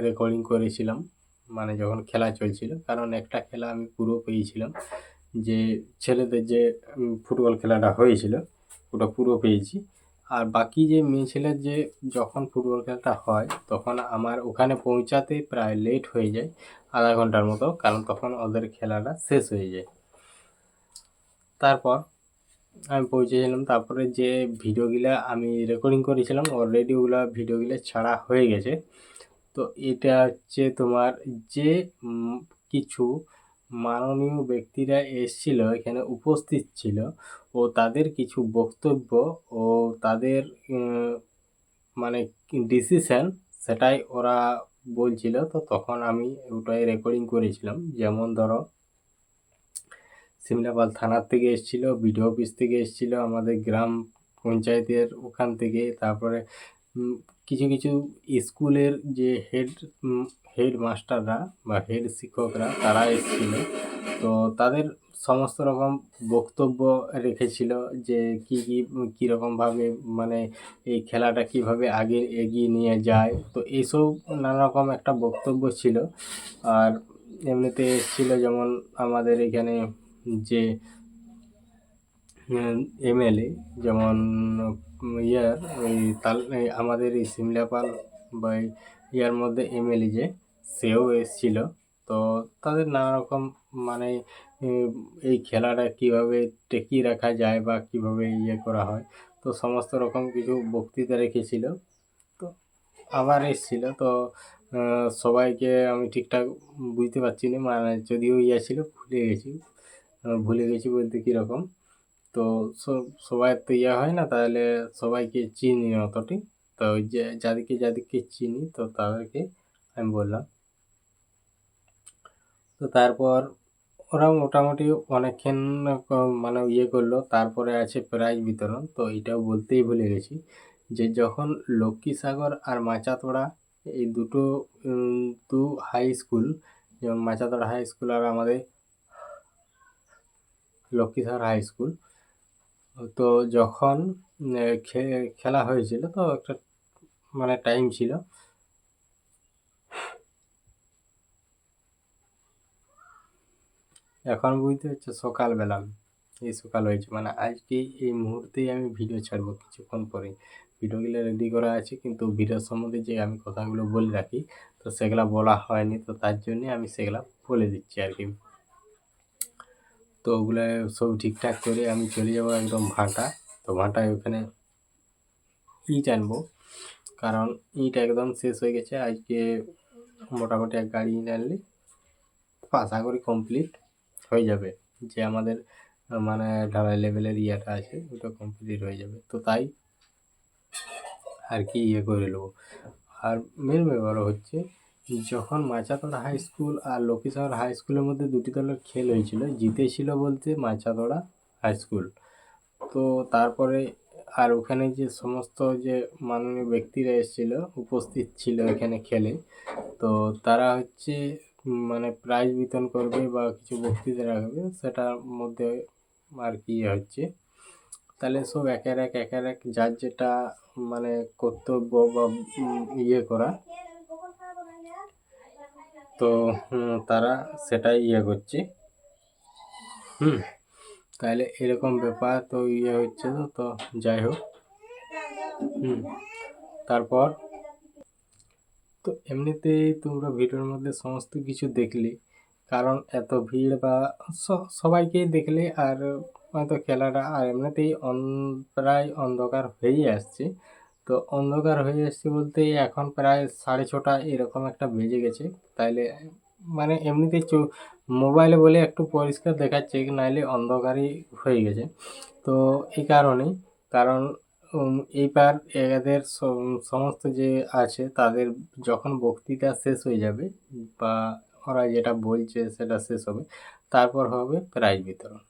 রেকর্ডিং করেছিলাম, মানে যখন খেলা চলছিল। কারণ একটা খেলা আমি পুরো পেয়েছিলাম, যে ছেলেদের যে ফুটবল খেলাটা হয়েছিল ওটা পুরো পেয়েছি। আর বাকি যে মেয়ে ছেলের যে যখন ফুটবল খেলাটা হয়, তখন আমার ওখানে পৌঁছাতে প্রায় লেট হয়ে যায়, আধা ঘন্টার মতো, কারণ তখন ওদের খেলাটা শেষ হয়ে যায়। তারপর আমি পৌঁছেছিলাম, তারপরে যে ভিডিওগুলা আমি রেকর্ডিং করেছিলাম অলরেডি ওগুলা ভিডিওগুলো ছাড়া হয়ে গেছে। তো এটা হচ্ছে তোমার যে কিছু মাননীয় ব্যক্তিরা এসেছিল, এখানে উপস্থিত ছিল, ও তাদের কিছু বক্তব্য ও তাদের মানে ডিসিশন, সেটাই ওরা বলছিল। তো তখন আমি ওটাই রেকর্ডিং করেছিলাম। যেমন ধরো সিমলাপাল থানার থেকে এসেছিলো, বিডিও অফিস থেকে এসেছিলো, আমাদের গ্রাম পঞ্চায়েতের ওখান থেকে, তারপরে কিছু কিছু স্কুলের যে হেড মাস্টাররা বা হেড শিক্ষকরা তারা এসেছিল। তো তাদের সমস্ত রকম বক্তব্য রেখেছিল যে কীরকমভাবে মানে এই খেলাটা কিভাবে আগে এগিয়ে নিয়ে যায়। তো এইসব নানা রকম একটা বক্তব্য ছিল। আর এমনিতে এসেছিল যেমন আমাদের এখানে যে এমএলএ, যেমন ইয়ার ওই আমাদের এই সিমলাপাল বা ইয়ার মধ্যে এমএলএ যে সেও এসেছিল। তো তাদের নানা রকম মানে এই খেলাটা কিভাবে টেকিয়ে রাখা যায় বা কিভাবে ইয়ে করা হয়, তো সমস্ত রকম কিছু বক্তৃতা রেখেছিল। তো আবার এসেছিল। তো সবাইকে আমি ঠিকঠাক বুঝতে পারছি না, মানে যদিও ইয়ে ছিল ভুলে গেছি বলতে কীরকম। তো সবাই তো ইয়ে হয় না, তাহলে সবাইকে চিনি না অতটি। তো ওই যে যাদেরকে চিনি তো তাদেরকে আমি বললাম। তো তারপর ওরা মোটামুটি অনেকক্ষণ মানে ইয়ে করলো। তারপরে আছে প্রাইজ বিতরণ। তো এটাও বলতেই ভুলে গেছি যে যখন লক্ষ্মীসাগর আর মাচাতোড়া এই দু হাই স্কুল, যেমন মাচাতোড়া হাই স্কুল আর আমাদের লক্ষ্মীসাগর হাই স্কুল, তো যখন খেলা হয়েছিল তো একটা মানে টাইম ছিল। এখন বুঝতে হচ্ছে সকালবেলা, এই সকাল হয়েছে মানে আজকে এই মুহূর্তেই আমি ভিডিও ছাড়বো কিছুক্ষণ পরে। ভিডিওগুলো রেডি করা আছে, কিন্তু ভিডিওর সম্বন্ধে যে আমি কথাগুলো বলে রাখি তো সেগুলা বলা হয়নি, তো তার জন্যে আমি সেগুলা বলে দিচ্ছি আর কি। তো ওগুলো সব ঠিকঠাক করে আমি চলে যাবো একদম ভাটা। তো ভাটায় ওখানে ইট আনবো, কারণ ইট একদম শেষ হয়ে গেছে। আজকে মোটামুটি এক গাড়ি ইট আনলে আশা করি কমপ্লিট হয়ে যাবে, যে আমাদের মানে ঢালাই লেভেলের ইয়েটা আছে ওটা কমপ্লিট হয়ে যাবে। তো তাই আর কি ইয়ে করে নেবো। আর মেন ব্যাপার হচ্ছে যখন মাচাতোড়া হাই স্কুল আর লক্ষ্মীসাগর হাই স্কুলের মধ্যে দুটি দলের খেল হয়েছিল, জিতেছিল বলতে মাচাতোড়া হাই স্কুল। তো তারপরে আর ওখানে যে সমস্ত যে মাননীয় ব্যক্তিরা এসেছিল, উপস্থিত ছিল এখানে খেলে, তো তারা হচ্ছে মানে প্রাইজ বিতরণ করবে বা কিছু বক্তৃতা রাখবে, সেটার মধ্যে আর কি হচ্ছে। তাহলে সব একের এক যার যেটা মানে কর্তব্য বা ইয়ে করা, তো তারা সেটাই ইয়ে করছে। তাহলে এরকম ব্যাপার তো ইয়ে হচ্ছে। তো যাই হোক, তারপর তো এমনিতেই তোমরা ভিডিওর মধ্যে সমস্ত কিছু দেখলে, কারণ এত ভিড় বা সবাইকেই দেখলে আর হয়তো খেলাটা আর এমনিতেই প্রায় অন্ধকার হয়েই আসছে। তো অন্ধকার হয়ে আসছে বলতে এখন প্রায় 6:30 এরকম একটা বেজে গেছে। তাইলে মানে এমনিতেই মোবাইলে বলে একটু পরিষ্কার দেখাচ্ছে, নাইলে অন্ধকারই হয়ে গেছে। তো এই কারণেই, কারণ এইবার এদের সমস্ত যে আছে তাদের যখন বক্তৃতা শেষ হয়ে যাবে বা ওরা যেটা বলছে সেটা শেষ হবে, তারপর হবে প্রাইজ বিতরণ।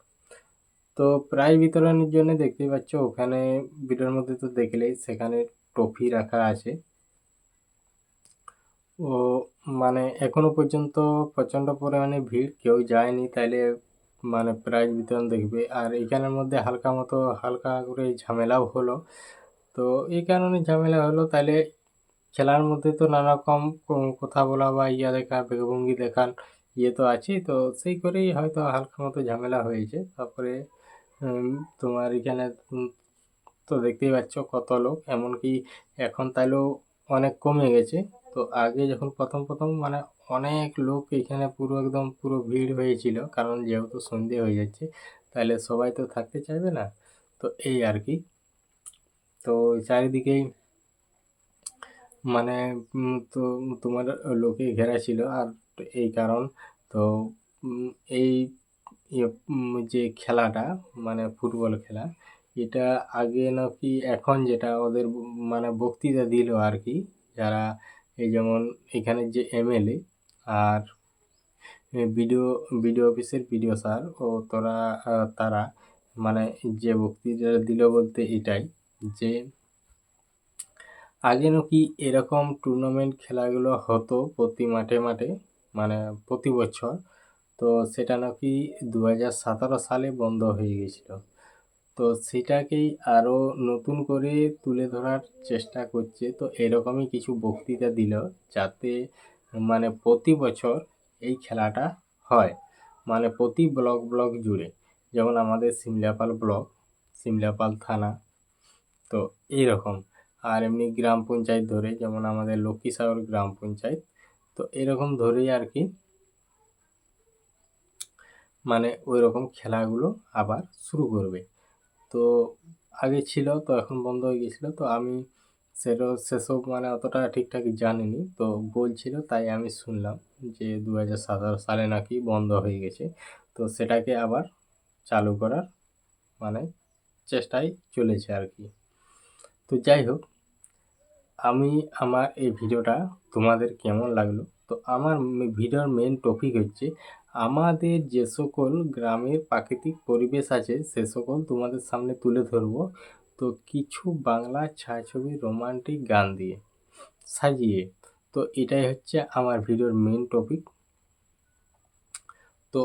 তো প্রাইজ বিতরণের জন্য দেখতেই পাচ্ছ ওখানে ভিডিওর মধ্যে তো দেখলেই সেখানে ট্রফি রাখা আছে। ও মানে এখনো পর্যন্ত প্রচণ্ড পরিমাণে ভিড়, কেউ যায়নি, তাইলে মানে প্রাইজ বিতরণ দেখবে। আর এখানের মধ্যে হালকা করে ঝামেলাও হলো। তো এই কারণে ঝামেলা হলো, তাহলে খেলার মধ্যে তো নানা রকম কথা বলা বা ইয়া দেখা, ভঙ্গি দেখান ইয়ে তো আছেই। তো সেই করেই হয়তো হালকা মতো ঝামেলা হয়েছে। তারপরে তোমার এখানে তো দেখতেই পাচ্ছ কত লোক, এমনকি এখন তাইলেও অনেক কমে গেছে। তো আগে যখন প্রথম মানে অনেক লোক এখানে পুরো ভিড় হয়েছিল, কারণ যেহেতু সন্ধে হয়ে যাচ্ছে তাহলে সবাই তো থাকতে চাইবে না। তো এই আর কি। তো চারিদিকেই মানে তো তোমার লোকে ঘেরা ছিল। আর এই কারণ তো এই যে খেলাটা মানে ফুটবল খেলা, এটা আগে নাকি এখন যেটা ওদের মানে বক্তৃতা দিল আর কি, যারা এই যেমন এখানে যে এমএলএ আর বিডিও অফিসের বিডিও স্যার ও তারা মানে যে বক্তৃতা দিল বলতে এটাই যে আগে নাকি এরকম টুর্নামেন্ট খেলাগুলো হতো প্রতি মাঠে মাঠে, মানে প্রতি বছর। তো সেটা নাকি 2017 সালে বন্ধ হয়ে গেছিল। তো সেটাকেই আরও নতুন করে তুলে ধরার চেষ্টা করছে। তো এরকমই কিছু বক্তৃতা দিল, যাতে মানে প্রতি বছর এই খেলাটা হয়, মানে প্রতি ব্লক জুড়ে। যেমন আমাদের সিমলাপাল ব্লক, সিমলাপাল থানা, তো এইরকম। আর এমনি গ্রাম পঞ্চায়েত ধরে, যেমন আমাদের লক্ষ্মীসাগর গ্রাম পঞ্চায়েত, তো এরকম ধরেই আর কি মানে ওই রকম খেলাগুলো আবার শুরু করবে। তো আগে ছিল, তো এখন বন্ধ হয়ে গেছিলো। তো আমি সেসব মানে অতটা ঠিকঠাক জানিনি, তো বলছিল তাই আমি শুনলাম যে 2017 সালে নাকি বন্ধ হয়ে গেছে। তো সেটাকে আবার চালু করার মানে চেষ্টায় চলেছে আর কি। তো যাই হোক, আমি আমার এই ভিডিওটা তোমাদের কেমন লাগলো? তো আমার ভিডিওর মেন টপিক হচ্ছে আমাদের যে সকল গ্রামের প্রাকৃতিক পরিবেশ আছে সে সকল তোমাদের সামনে তুলে ধরবো। তো কিছু বাংলা ছায়াছবি রোমান্টিক গান দিয়ে সাজিয়ে। তো এটাই হচ্ছে আমার ভিডিওর মেন টপিক। তো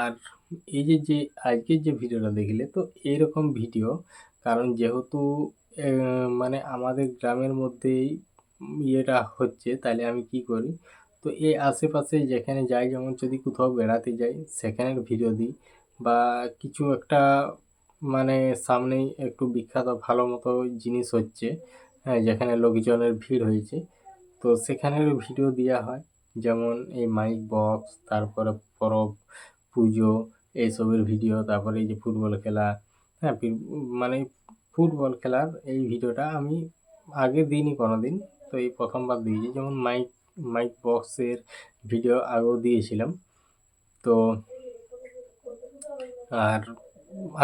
আর এই যে আজকের যে ভিডিওটা দেখলে, তো এইরকম ভিডিও, কারণ যেহেতু মানে আমাদের গ্রামের মধ্যেই ইয়েটা হচ্ছে, তাহলে আমি কি করি, তো এই আশেপাশে যেখানে যাই, যেমন যদি কোথাও বেড়াতে যাই সেখানের ভিডিও দিই, বা কিছু একটা মানে সামনেই একটু বিখ্যাত ভালো মতো জিনিস হচ্ছে, হ্যাঁ, যেখানে লোকজনের ভিড় হয়েছে, তো সেখানের ভিডিও দেওয়া হয়। যেমন এই মাইক বক্স, তারপরে পরব, পুজো, এইসবের ভিডিও, তারপরে এই যে ফুটবল খেলা, হ্যাঁ, মানে ফুটবল খেলার এই ভিডিওটা আমি আগে দিইনি কোনোদিন, তো এই প্রথমবার দিয়েছি। যেমন মাইক বক্সের ভিডিও আগেও দিয়েছিলাম, তো আর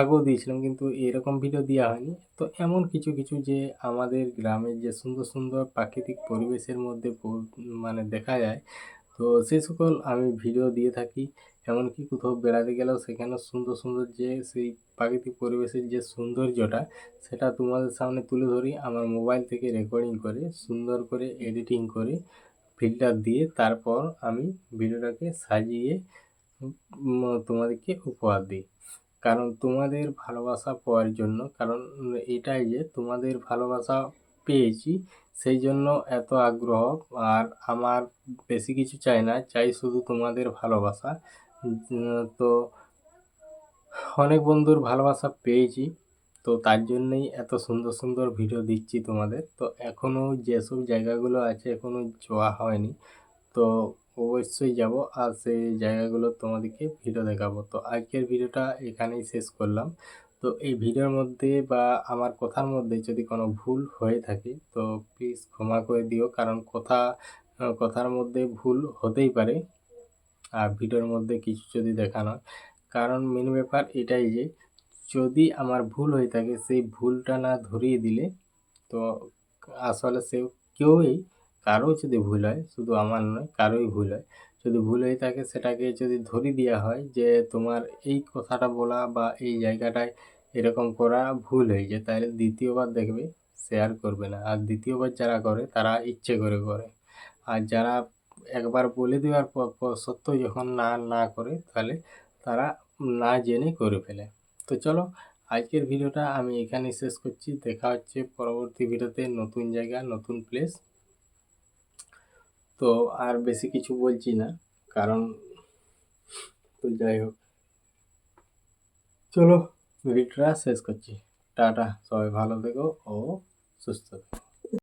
আগেও দিয়েছিলাম, কিন্তু এরকম ভিডিও দেওয়া হয়নি। তো এমন কিছু কিছু যে আমাদের গ্রামের যে সুন্দর সুন্দর প্রাকৃতিক পরিবেশের মধ্যে মানে দেখা যায়, তো সেই সকল আমি ভিডিও দিয়ে থাকি। এমনকি কোথাও বেড়াতে গেলেও সেখানে সুন্দর সুন্দর যে সেই প্রাকৃতিক পরিবেশের যে সৌন্দর্যটা, সেটা তোমাদের সামনে তুলে ধরি আমার মোবাইল থেকে রেকর্ডিং করে, সুন্দর করে এডিটিং করে, ফিল্টার দিয়ে, তারপর আমি ভিডিওটাকে সাজিয়ে তোমাদেরকে উপহার দিই। কারণ তোমাদের ভালোবাসা পাওয়ার জন্য, কারণ এটাই যে তোমাদের ভালোবাসা পেয়েছি, সেই জন্য এত আগ্রহ। আর আমার বেশি কিছু চাই না, চাই শুধু তোমাদের ভালোবাসা। তো অনেক বন্ধুর ভালোবাসা পেয়েছি, তো তার জন্যই এত সুন্দর সুন্দর ভিডিও দিচ্ছি তোমাদের। তো এখনও যেসব জায়গাগুলো আছে এখনও যাওয়া হয়নি, তো অবশ্যই যাব, আর সেই জায়গাগুলো তোমাদেরকে ভিডিও দেখাবো। তো আজকের ভিডিওটা এখানেই শেষ করলাম। তো এই ভিডিওর মধ্যে বা আমার কথার মধ্যে যদি কোনো ভুল হয়ে থাকে, তো প্লিজ ক্ষমা করে দিও, কারণ কথার মধ্যে ভুল হতেই পারে, আর ভিডিওর মধ্যে কিছু যদি দেখানো হয়। কারণ মেন ব্যাপার এটাই যে যদি আমার ভুল হয়ে থাকে, সেই ভুলটা না ধরিয়ে দিলে, তো আসলে সে কেউই, কারো যদি ভুল হয়, শুধু আমার নয়, কারোই ভুল হয়, যদি ভুল হয়ে থাকে সেটাকে যদি ধরিয়ে দেওয়া হয় যে তোমার এই কথাটা বলা বা এই জায়গাটায় এরকম করা ভুল হয়েছে, তাহলে দ্বিতীয়বার দেখবে শেয়ার করবে না। আর দ্বিতীয়বার যারা করে তারা ইচ্ছে করে করে। আর যারা একবার বলে দেওয়ার পর সত্ত্বেও যখন না করে, তাহলে তারা না জেনে করে ফেলে। তো চলো, আজকের ভিডিওটা আমি এখানেই শেষ করছি। দেখা হচ্ছে পরবর্তী ভিডিওতে, নতুন জায়গা, নতুন প্লেস। তো আর বেশি কিছু বলছি না, কারণ তো যাই হোক, চলো ভিডিওটা শেষ করছি। টাটা, সবাই ভালো থেকো ও সুস্থ থেকো।